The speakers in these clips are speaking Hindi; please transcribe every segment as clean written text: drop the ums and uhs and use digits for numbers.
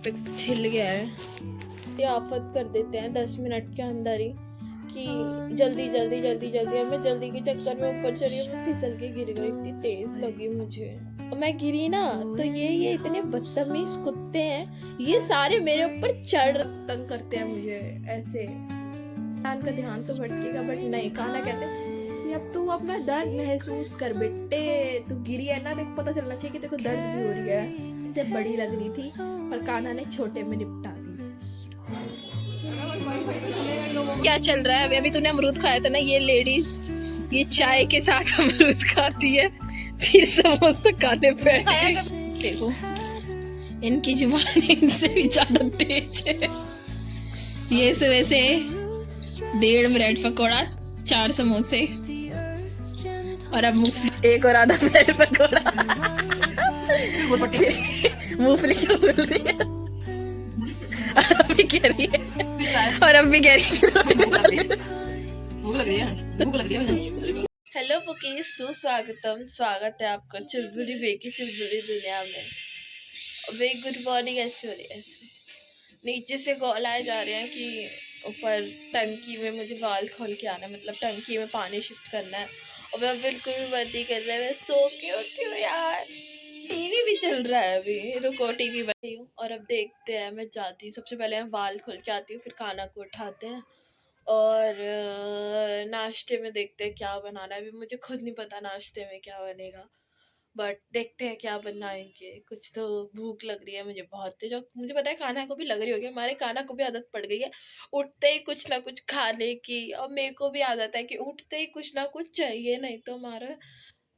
पे छिल गया है। ये आफत कर देते हैं 10 मिनट के अंदर ही कि जल्दी जल्दी जल्दी जल्दी। अब मैं जल्दी के चक्कर में ऊपर चढ़ी और मैं फिसल के गिर गई, इतनी तेज लगी मुझे। और मैं गिरी ना तो ये इतने बदतमीज कुत्ते हैं, ये सारे मेरे ऊपर चढ़ तंग करते हैं मुझे ऐसे। कान का ध्यान तो भटकेगा बट नहीं, काना कहते हैं अब तू अपना दर्द महसूस कर बेटे, तू गिरी है ना, देखो पता चलना चाहिए कि देखो दर्द भी हो रही है। इससे बड़ी लग रही थी पर कान्हा ने छोटे में निपटा दी। क्या चल रहा है? अभी तूने अमरूद खाया था ना, ये लेडीज ये चाय के साथ अमरूद खाती है फिर समोसा खाने पे। देखो इनकी जुबान इनसे भी ज्यादा तेज है। ये सुबह से 1.5 ब्रेड पकौड़ा, 4 समोसे और अब मूंगफली, 1 और आधा ब्रेड पकौड़ा। मूंगफली क्यों बोल रही है? और अब भी कह रही है हेलो बुकीज, सुस्वागतम, स्वागत है आपका चुलबुली बे की चुलबुली दुनिया में। वे गुड मॉर्निंग ऐसे हो रही है, ऐसे नीचे से कॉल आए जा रहे हैं कि ऊपर टंकी में मुझे बाल खोल के आना है, मतलब टंकी में पानी शिफ्ट करना है। और मैं बिल्कुल भी मन नहीं कर रहा है, मैं सो के उठी हूँ यार। टीवी भी चल रहा है अभी, रुको टीवी बनी हूँ। और अब देखते हैं, मैं जाती हूँ, सबसे पहले मैं बाल खोल के आती हूँ, फिर खाना को उठाते हैं और नाश्ते में देखते हैं क्या बनाना है। अभी मुझे खुद नहीं पता नाश्ते में क्या बनेगा, बट देखते हैं क्या बनाएंगे। कुछ तो भूख लग रही है मुझे बहुत तेज, और मुझे पता है कान्हा को भी लग रही होगी। हमारे कान्हा को भी आदत पड़ गई है उठते ही कुछ ना कुछ खाने की, और मेरे को भी आदत है कि उठते ही कुछ ना कुछ चाहिए, नहीं तो हमारा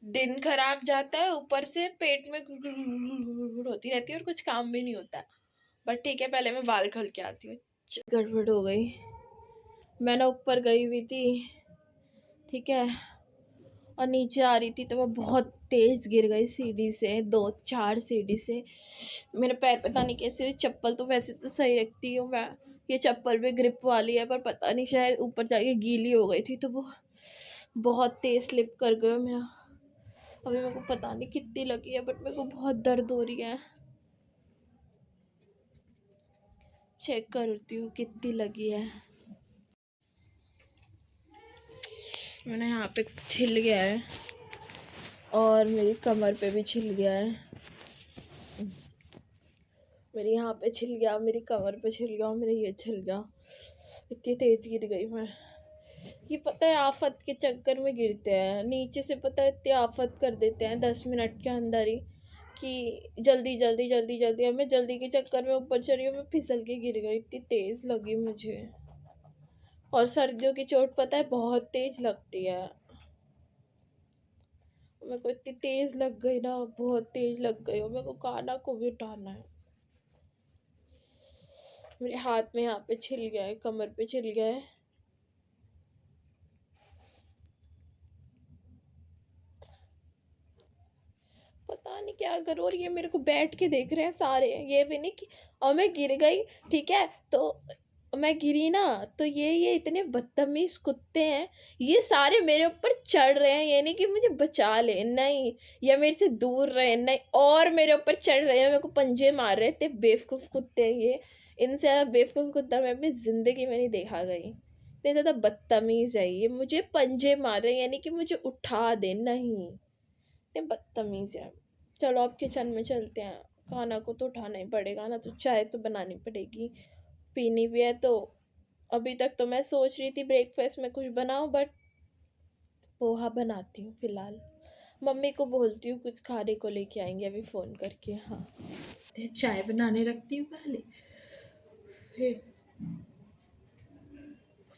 दिन खराब जाता है, ऊपर से पेट में गुड़गुड़ होती रहती है और कुछ काम भी नहीं होता। बट ठीक है, पहले मैं बाल खोल के आती हूँ। गड़बड़ हो गई, मैं ना ऊपर गई हुई थी, ठीक है, और नीचे आ रही थी तो मैं बहुत तेज़ गिर गई सीढ़ी से, 2-4 सीढ़ी से। मेरे पैर पता नहीं कैसे, चप्पल तो वैसे तो सही रखती हूँ मैं, ये चप्पल भी ग्रिप वाली है, पर पता नहीं शायद ऊपर जाके गीली हो गई थी तो वो बहुत तेज़ स्लिप कर गया मेरा। अभी मेरे को पता नहीं कितनी लगी है, बट मेरे को बहुत दर्द हो रही है। चेक करती हूँ कितनी लगी है। मैंने यहाँ पे छिल गया है और मेरी कमर पे भी छिल गया है। मेरे यहाँ पे छिल गया, मेरी कमर पे छिल गया और मेरे ये छिल गया। इतनी तेज गिर गई मैं। ये पता है आफत के चक्कर में गिरते हैं नीचे से, पता है इतनी आफत कर देते हैं 10 मिनट के अंदर ही कि जल्दी जल्दी जल्दी जल्दी। अब मैं जल्दी के चक्कर में ऊपर चढ़ी हूँ, मैं फिसल के गिर गई, इतनी तेज लगी मुझे। और सर्दियों की चोट पता है बहुत तेज लगती है, मेरे को इतनी तेज लग गई ना, बहुत तेज लग गई। और मेरे को कान्हा को भी उठाना है। मेरे हाथ में यहाँ पे छिल गया है, कमर पे छिल गया है। पता नहीं क्या करूँ। और ये मेरे को बैठ के देख रहे हैं सारे, ये भी नहीं कि और मैं गिर गई, ठीक है, तो मैं गिरी ना तो ये इतने बदतमीज कुत्ते हैं, ये सारे मेरे ऊपर चढ़ रहे हैं। ये नहीं कि मुझे बचा ले, नहीं, या मेरे से दूर रहे, नहीं, और मेरे ऊपर चढ़ रहे हैं, मेरे को पंजे मार रहे थे। बेवकूफ़ कुत्ते हैं ये, इनसे ज़्यादा बेवकूफ़ कुत्ता मैं अपनी ज़िंदगी में नहीं देखा गई। इतने ज़्यादा बदतमीज़ है ये, मुझे पंजे मार रहे हैं, यानी कि मुझे उठा दे, नहीं, इतने बदतमीज़ है। चलो अब किचन में चलते हैं, खाना को तो उठाना ही पड़ेगा ना, तो चाय तो बनानी पड़ेगी, पीनी भी है। तो अभी तक तो मैं सोच रही थी ब्रेकफास्ट में कुछ बनाऊं, बट पोहा बनाती हूँ फ़िलहाल। मम्मी को बोलती हूँ कुछ खाने को लेके आएंगे अभी फ़ोन करके। हाँ, चाय बनाने रखती हूँ पहले, फिर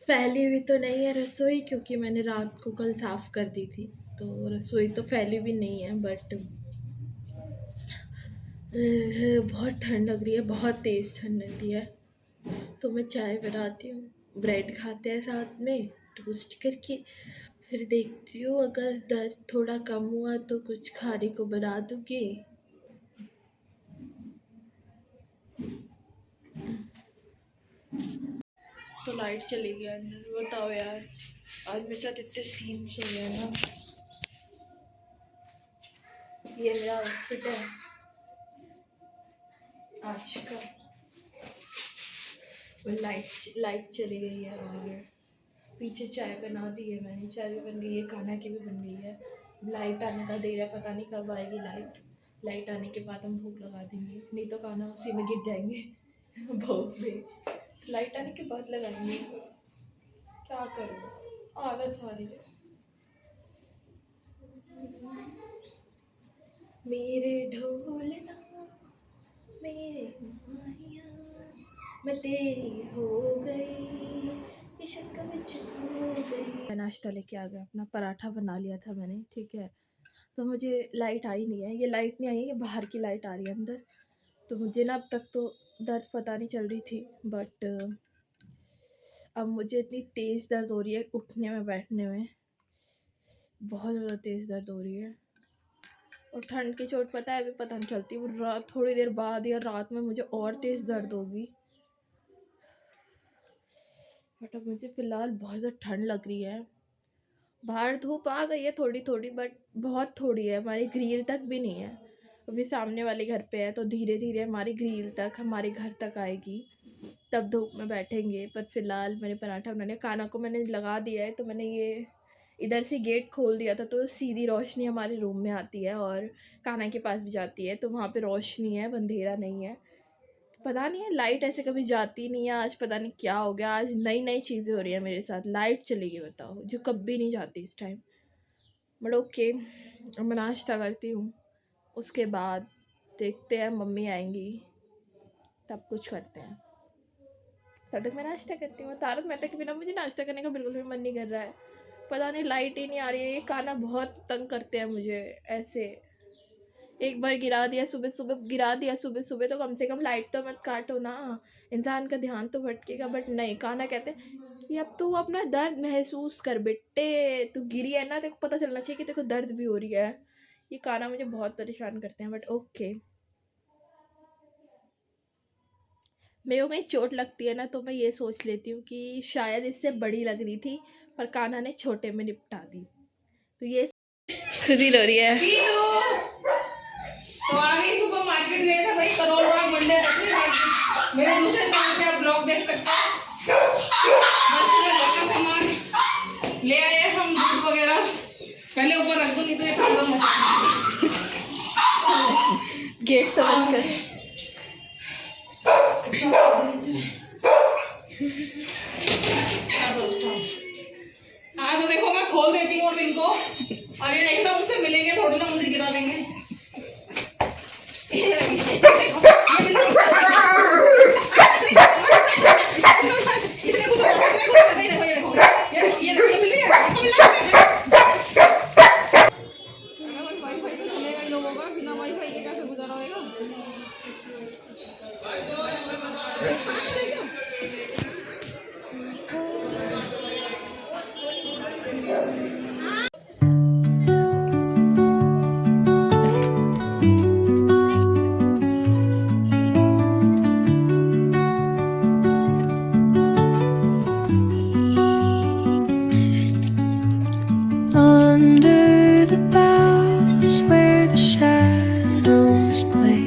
फैली हुई तो नहीं है रसोई, क्योंकि मैंने रात को कल साफ़ कर दी थी, तो रसोई तो फैली हुई नहीं है। बट बहुत ठंड लग रही है, बहुत तेज़ ठंड लग रही है, तो मैं चाय बनाती हूँ, ब्रेड खाते हैं साथ में टोस्ट करके। फिर देखती हूँ अगर दर्द थोड़ा कम हुआ तो कुछ खाने को बना दूँगी। तो लाइट चली गई अंदर, बताओ यार, आज मेरे साथ इतने सीन्स हो गए ना। ये मेरा आउटफिट है आज का, पर लाइट चली गई है और पीछे चाय बना दी है मैंने, चाय भी बन गई है, खाना की भी बन गई है। लाइट आने का देर है, पता नहीं कब आएगी लाइट आने के बाद हम भूख लगा देंगे, नहीं तो खाना उसी में गिर जाएंगे भूख में। तो लाइट आने के बाद लगाएंगे, क्या करूँ आलस आ रही है। मेरे ढोलना मेरे माहिया मैं तेरी हो गई, इश्क विच खो गई। नाश्ता लेके आ गया अपना, पराठा बना लिया था मैंने, ठीक है। तो मुझे लाइट आई नहीं है, ये लाइट नहीं आई है, ये बाहर की लाइट आ रही है अंदर। तो मुझे ना अब तक तो दर्द पता नहीं चल रही थी, बट अब मुझे इतनी तेज़ दर्द हो रही है उठने में बैठने में, बहुत ज़्यादा तेज़ दर्द हो रही है। और ठंड की चोट पता है अभी पता नहीं चलती, वो रात थोड़ी देर बाद या रात में मुझे और तेज़ दर्द होगी। बट अब मुझे फ़िलहाल बहुत ज़्यादा ठंड लग रही है। बाहर धूप आ गई है थोड़ी थोड़ी, बट बहुत थोड़ी है, हमारी ग्रिल तक भी नहीं है। अभी सामने वाले घर पे है, तो धीरे धीरे हमारी ग्रिल तक, हमारे घर तक आएगी, तब धूप में बैठेंगे। पर फिलहाल मैंने पराठा बनाने, खाना को मैंने लगा दिया है। तो मैंने ये इधर से गेट खोल दिया था, तो सीधी रोशनी हमारे रूम में आती है और खाना के पास भी जाती है, तो वहाँ पे रोशनी है, अंधेरा नहीं है। पता नहीं है, लाइट ऐसे कभी जाती नहीं है, आज पता नहीं क्या हो गया, आज नई नई चीज़ें हो रही है मेरे साथ। लाइट चली गई बताओ, जो कभी नहीं जाती इस टाइम। बट ओके, मैं नाश्ता करती हूँ, उसके बाद देखते हैं, मम्मी आएंगी तब कुछ करते हैं। तब तक मैं नाश्ता करती हूँ। तारक मेहता के बिना मुझे नाश्ता करने का बिल्कुल भी मन नहीं कर रहा है, पता नहीं लाइट ही नहीं आ रही है। ये खाना बहुत तंग करते हैं मुझे ऐसे, एक बार गिरा दिया सुबह सुबह तो कम से कम लाइट तो मत काटो ना, इंसान का ध्यान तो भटकेगा। बट नहीं, खाना कहते हैं कि अब तू अपना दर्द महसूस कर बेटे, तू गिरी है ना, तेरे को पता चलना चाहिए कि तेरे को दर्द भी हो रही है। ये खाना मुझे बहुत परेशान करते हैं, बट ओके। मेरे को कहीं चोट लगती है ना, तो मैं ये सोच लेती हूँ कि शायद इससे बड़ी लग रही थी, पर कान्हा ने छोटे में निपटा दी। तो ये खुशी हो रही है। तो आगे सुपर मार्केट गए थे भाई, करोल बाग मंडे मार्केट। मेरे दूसरे चैनल पे आप ब्लॉग देख सकते हैं। बस पूरा घर का सामान ले आए हम, दूध वगैरह। पहले ऊपर रख दो, नहीं तो ये प्रॉब्लम हो। गेट तो बंद कर। दोस्तों हाँ, तो देखो मैं खोल देती हूँ अब इनको, और ये नहीं तो मुझसे मिलेंगे थोड़ी ना, मुझे गिरा देंगे। Under the boughs where the shadows play,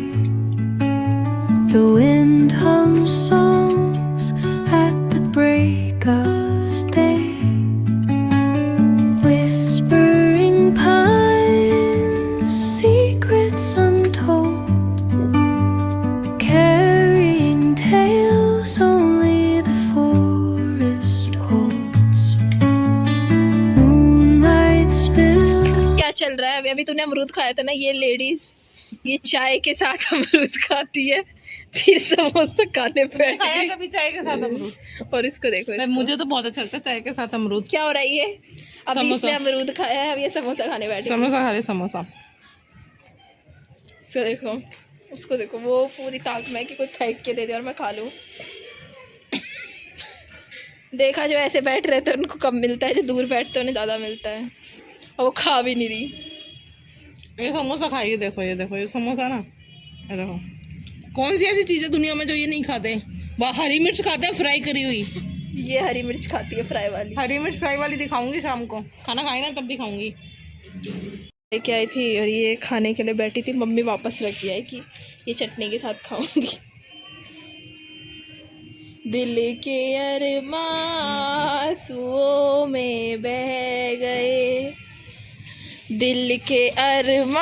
the wind hums songs at the break of day, whispering pines, secrets untold, carrying tales only the forest holds. Moonlight spills. क्या चल रहा है अभी तूने अमरूद खाया था ना, ये लेडीज ये चाय के साथ अमरूद खाती है, फिर समोसा खाने बैठ खाया गई। कभी चाय के साथ अमरूद? और इसको देखो, इसको। मुझे तो बहुत अच्छा लगता है चाय के साथ अमरूद। क्या हो रहा है ये, अभी इसने अमरूद खाया है, अब ये समोसा खाने बैठे। समोसा खा रहे, समोसा। इसको देखो, उसको देखो, वो पूरी ताक में कि कोई फेंक के दे दे और मैं खा लूँ। देखा, जो ऐसे बैठ रहे थे उनको कम मिलता है, जो दूर बैठते उन्हें ज़्यादा मिलता है, और वो खा भी नहीं रही। ये समोसा खाइए, देखो ये देखो, ये समोसा ना, ये देखो। कौन सी ऐसी चीज़ है दुनिया में जो ये नहीं खाते? वह हरी मिर्च खाते हैं फ्राई करी हुई। ये हरी मिर्च खाती है फ्राई वाली। हरी मिर्च फ्राई वाली दिखाऊंगी शाम को, खाना खाई ना तब दिखाऊंगी। लेके आई थी और ये खाने के लिए बैठी थी, मम्मी वापस रख के आई कि ये चटनी के साथ खाऊंगी। दिल के अरमां में बह गए, दिल के अरमां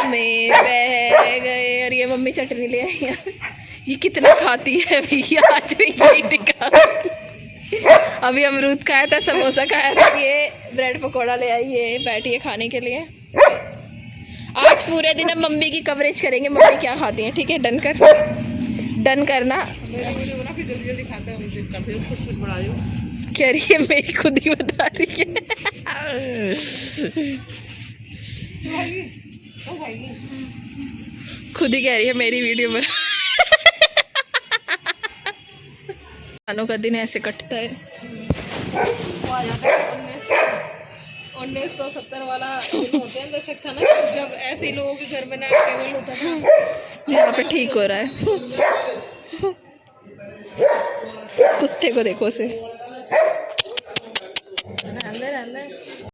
में बह गए। और ये मम्मी चटनी ले आई है, ये कितना खाती है अभी, आज भी यही दिखाती। अभी अमरूद खाया था, समोसा खाया था, ये ब्रेड पकौड़ा ले आई, ये बैठी है खाने के लिए। आज पूरे दिन हम मम्मी की कवरेज करेंगे, मम्मी क्या खाती हैं, ठीक है? डन करना। कह रही है मेरी खुद ही बता रही है। खुद ही कह रही है मेरी वीडियो बना। खानों का दिन ऐसे कटता है। 1970 वाला दिन होते हैं दशक था ना, जब ऐसे लोगों के घर में ना टेबल होता था। यहाँ पे ठीक हो रहा है। कुत्ते को देखो उसे,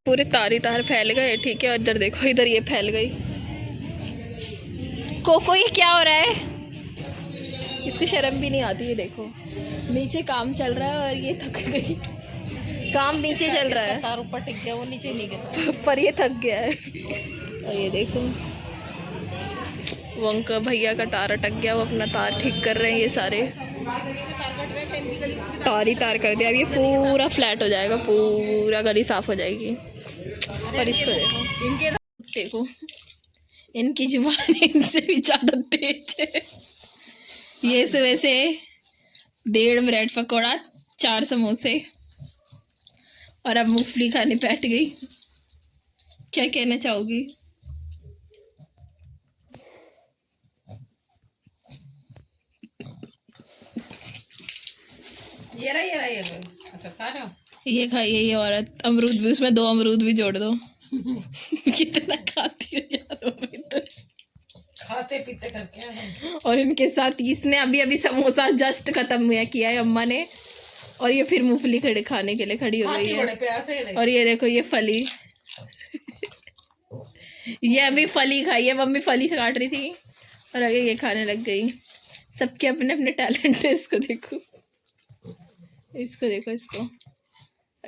पूरे तार फैल गए, ठीक है? और इधर देखो, इधर ये फैल गई। कोको ये क्या हो रहा है? इसकी शर्म भी नहीं आती है। देखो नीचे काम चल रहा है और ये थक गई। काम नीचे चल रहा है, तार ऊपर टिक गया, वो नीचे नहीं गिरा, पर ये थक गया है। और ये देखो वो अंकल भैया का तार अटक गया, वो अपना तार ठीक कर रहे हैं। ये सारे तार ही तार कर दिया। अब ये पूरा फ्लैट हो जाएगा, पूरा गली साफ हो जाएगी। और इसको देखो, इनके देखो इनकी जुबान इनसे भी ज़्यादा तेज है। ये सुबह से 1.5 ब्रेड पकौड़ा, 4 समोसे और अब मूंगफली खाने बैठ गई। क्या कहना चाहोगी? ये रहा ये अच्छा खा रहे हो? ये खाइए ये औरत, अमरूद भी, उसमें 2 अमरूद भी जोड़ दो। कितना खाती है यार मम्मी तो। खाते पीते करके हैं। और इनके साथ इसने अभी समोसा जस्ट खत्म किया है अम्मा ने, और ये फिर मूंगफली खड़े खाने के लिए खड़ी हो गई है। बड़े प्यार से और ये देखो ये फली, ये अभी फली खाई है, मम्मी फली काट रही थी और आगे ये खाने लग गई। सबके अपने अपने टैलेंट है। इसको देखो, इसको देखो, इसको,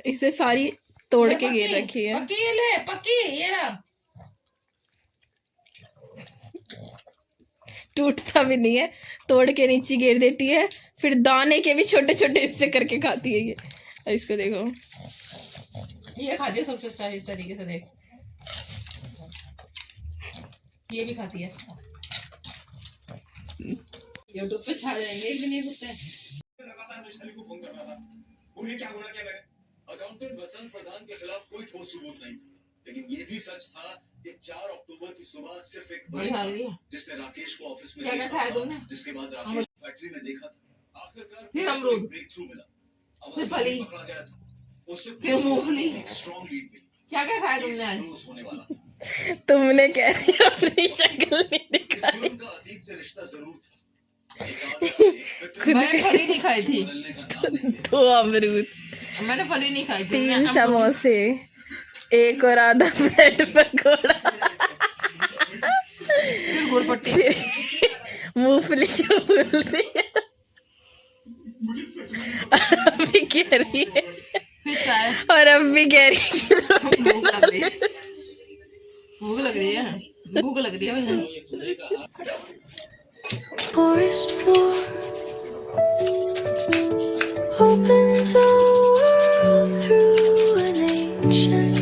इसे सारी तोड़ के गिर रखी है। पक्की ये ले, पक्की ये रहा। टूटता भी नहीं है, तोड़ के नीचे गिर देती है, फिर दाने के भी छोटे छोटे हिस्से करके खाती है ये। और इसको देखो, ये खाती है सबसे स्टाइलिश तरीके से, देख ये भी खाती है। यूट्यूब पे छा जाएंगे एक दिन ये कुत्ते। उन्हें क्या बोला क्या मैंने? अकाउंटेंट वसंत प्रधान के खिलाफ कोई ठोस सबूत नहीं, लेकिन ये भी सच था कि 4 अक्टूबर की सुबह सिर्फ एक जिसने राकेश को ऑफिस में क्या खाया तुमने? जिसके बाद राकेश फैक्ट्री में देखा था। आखिरकार फिर अमरूद, ब्रेक थ्रू मिला, फिर फली, पकड़ा गया था, उससे फिर मूंगफली। एक स्ट्रॉन्ग लीड मिली। क्या क्या खाया तुमने आज? क्लोज होने वाला। तुमने कह दिया अपनी शक्ल नहीं इस दिखाई। जुर्म का अतीत से रिश्ता जरूर था। मैंने फली नहीं खाई थी, बदलने का नाम नहीं लिया। 2 अमरूद, मैंने फली नहीं खाई थी। 3 समोसे, 1 और आधा ब्रेड पकौड़ा, फिर गुड़ पट्टी, मूंगफली क्यों बोल रही है? अभी कह रही है, फिर चाय, और अब भी कह रही है। भूख लग रही है, भूख लग रही है, भूख लग रही है भैया। Forest floor opens the world through an ancient